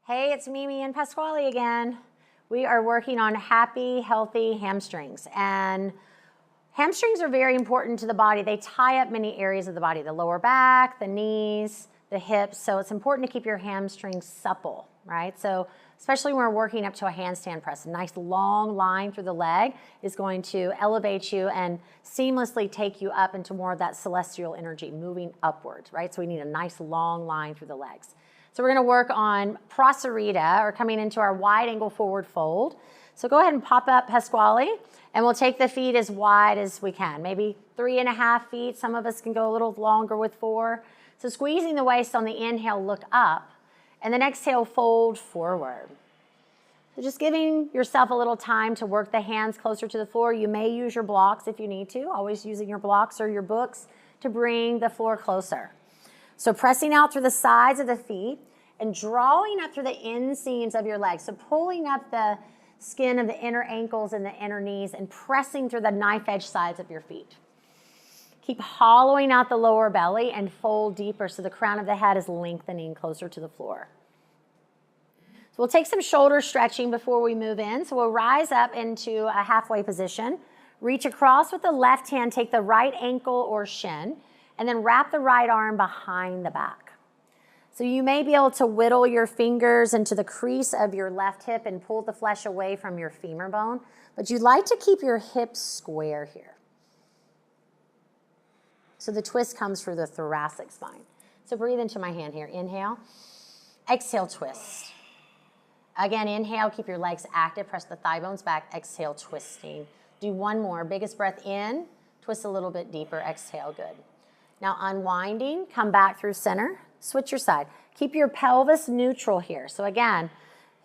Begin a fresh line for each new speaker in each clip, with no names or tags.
Hey, it's Mimi and Pasquale again. We are working on happy, healthy hamstrings. And hamstrings are very important to the body. They tie up many areas of the body, the lower back, the knees, the hips. So it's important to keep your hamstrings supple, right? So especially when we're working up to a handstand press, a nice long line through the leg is going to elevate you and seamlessly take you up into more of that celestial energy, moving upwards, right? So we need a nice long line through the legs. So we're going to work on Prasarita, or coming into our wide angle forward fold. So go ahead and pop up Pasquale, and we'll take the feet as wide as we can, maybe 3.5 feet. Some of us can go a little longer with 4. So squeezing the waist on the inhale, look up, and then exhale, fold forward. So just giving yourself a little time to work the hands closer to the floor. You may use your blocks if you need to, always using your blocks or your books to bring the floor closer. So pressing out through the sides of the feet and drawing up through the inseams of your legs. So pulling up the skin of the inner ankles and the inner knees and pressing through the knife edge sides of your feet. Keep hollowing out the lower belly and fold deeper so the crown of the head is lengthening closer to the floor. So we'll take some shoulder stretching before we move in. So we'll rise up into a halfway position. Reach across with the left hand, take the right ankle or shin, and then wrap the right arm behind the back. So you may be able to whittle your fingers into the crease of your left hip and pull the flesh away from your femur bone, but you'd like to keep your hips square here. So the twist comes through the thoracic spine. So breathe into my hand here. Inhale. Exhale, twist. Again, inhale, keep your legs active, press the thigh bones back. Exhale, twisting. Do one more. Biggest breath in, twist a little bit deeper. Exhale, good. Now unwinding, come back through center, switch your side. Keep your pelvis neutral here. So again,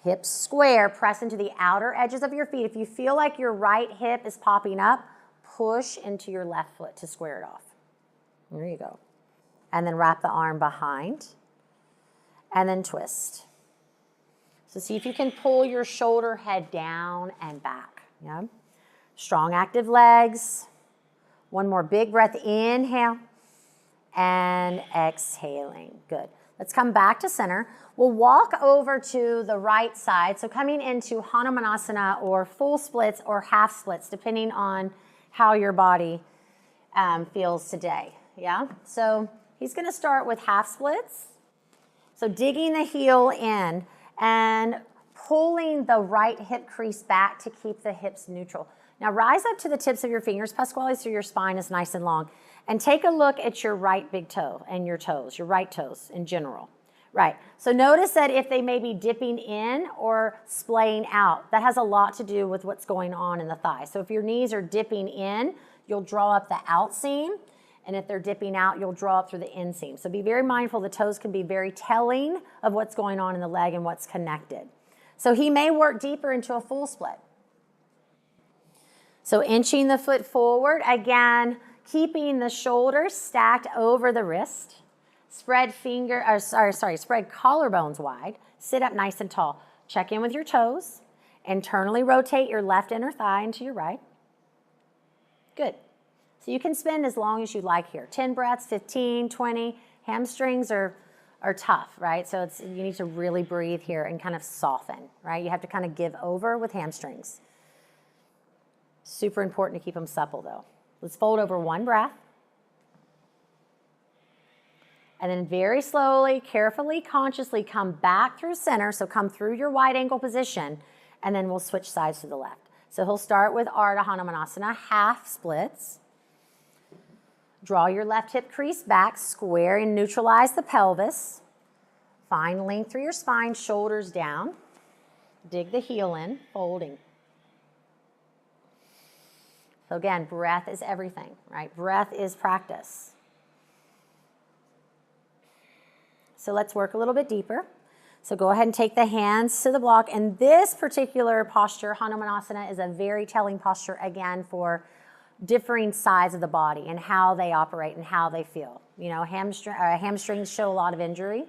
hips square, press into the outer edges of your feet. If you feel like your right hip is popping up, push into your left foot to square it off. There you go. And then wrap the arm behind and then twist. So see if you can pull your shoulder head down and back. Yeah. Strong active legs. One more big breath, inhale. And exhaling. Good. Let's come back to center. We'll walk over to the right side. So coming into Hanumanasana or full splits or half splits, depending on how your body feels today. Yeah. So he's going to start with half splits. So digging the heel in and pulling the right hip crease back to keep the hips neutral. Now rise up to the tips of your fingers, Pasquale, so your spine is nice and long. And take a look at your right big toe and your toes, your right toes in general. Right, so notice that if they may be dipping in or splaying out, that has a lot to do with what's going on in the thigh. So if your knees are dipping in, you'll draw up the out seam. And if they're dipping out, you'll draw up through the inseam. So be very mindful, the toes can be very telling of what's going on in the leg and what's connected. So he may work deeper into a full split. So inching the foot forward, again, keeping the shoulders stacked over the wrist. Spread spread collarbones wide. Sit up nice and tall. Check in with your toes. Internally rotate your left inner thigh into your right. Good. So you can spend as long as you like here. 10 breaths, 15, 20. Hamstrings are tough, right? So you need to really breathe here and kind of soften, right? You have to kind of give over with hamstrings. Super important to keep them supple though. Let's fold over one breath. And then very slowly, carefully, consciously come back through center. So come through your wide angle position, and then we'll switch sides to the left. So he'll start with Ardha Hanumanasana, half splits. Draw your left hip crease back, square and neutralize the pelvis. Find length through your spine, shoulders down. Dig the heel in, folding. So again, breath is everything, right? Breath is practice. So let's work a little bit deeper. So go ahead and take the hands to the block. And this particular posture, Hanumanasana, is a very telling posture, again, for differing sides of the body and how they operate and how they feel. You know, hamstrings show a lot of injury.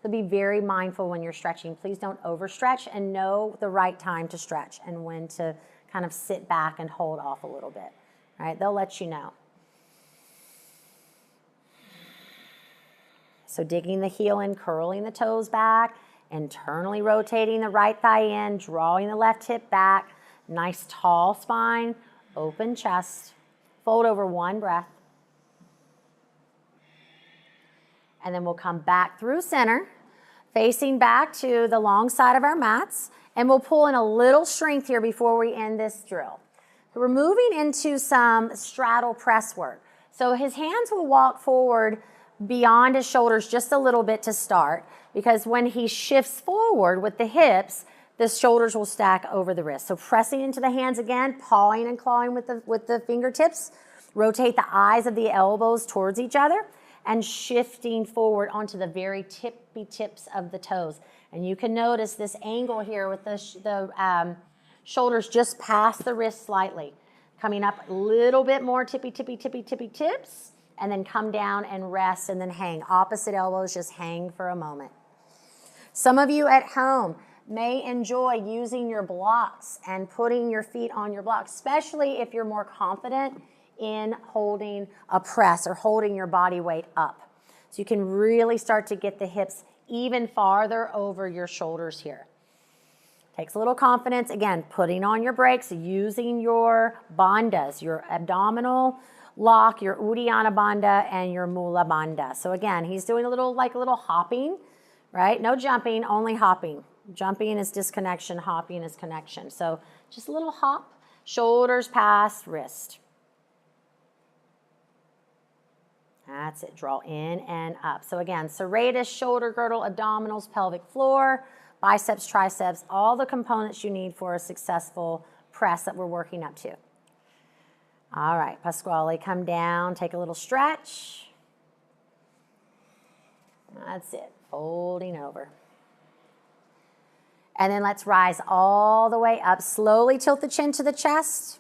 So be very mindful when you're stretching. Please don't overstretch, and know the right time to stretch and when to kind of sit back and hold off a little bit. Right? They'll let you know. So digging the heel in, curling the toes back, Internally rotating the right thigh in, drawing the left hip back. Nice tall spine, open chest. Fold over, one breath. And then we'll come back through center, facing back to the long side of our mats. And we'll pull in a little strength here before we end this drill. So we're moving into some straddle press work. So his hands will walk forward beyond his shoulders just a little bit to start, because when he shifts forward with the hips, the shoulders will stack over the wrist. So pressing into the hands again, pawing and clawing with the fingertips. Rotate the eyes of the elbows towards each other and shifting forward onto the very tippy tips of the toes. And you can notice this angle here with the shoulders just past the wrist slightly. Coming up a little bit more tippy tips, and then come down and rest and then hang. Opposite elbows, just hang for a moment. Some of you at home may enjoy using your blocks and putting your feet on your blocks, especially if you're more confident in holding a press or holding your body weight up. So you can really start to get the hips even farther over your shoulders here. Takes a little confidence. Again, putting on your brakes, using your bandhas, your abdominal lock, your Uddiyana bandha, and your Mula bandha. So again, he's doing a little hopping, right? No jumping, only hopping. Jumping is disconnection, hopping is connection. So just a little hop, shoulders past wrist. That's it, draw in and up. So again, serratus, shoulder girdle, abdominals, pelvic floor, biceps, triceps, all the components you need for a successful press that we're working up to. All right, Pasquale, come down, take a little stretch. That's it, folding over. And then let's rise all the way up. Slowly tilt the chin to the chest.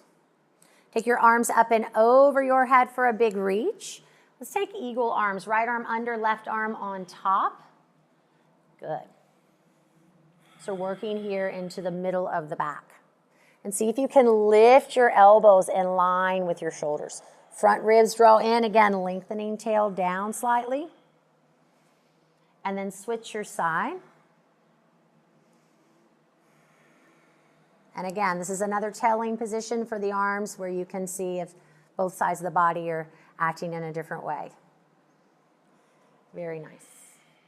Take your arms up and over your head for a big reach. Let's take eagle arms, right arm under, left arm on top. Good. So working here into the middle of the back. And see if you can lift your elbows in line with your shoulders. Front ribs draw in, again, lengthening tail down slightly. And then switch your side. And again, this is another telling position for the arms where you can see if both sides of the body are acting in a different way. Very nice.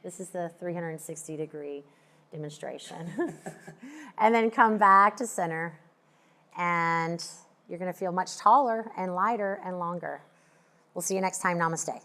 This is the 360-degree demonstration. And then come back to center, and you're going to feel much taller and lighter and longer. We'll see you next time. Namaste.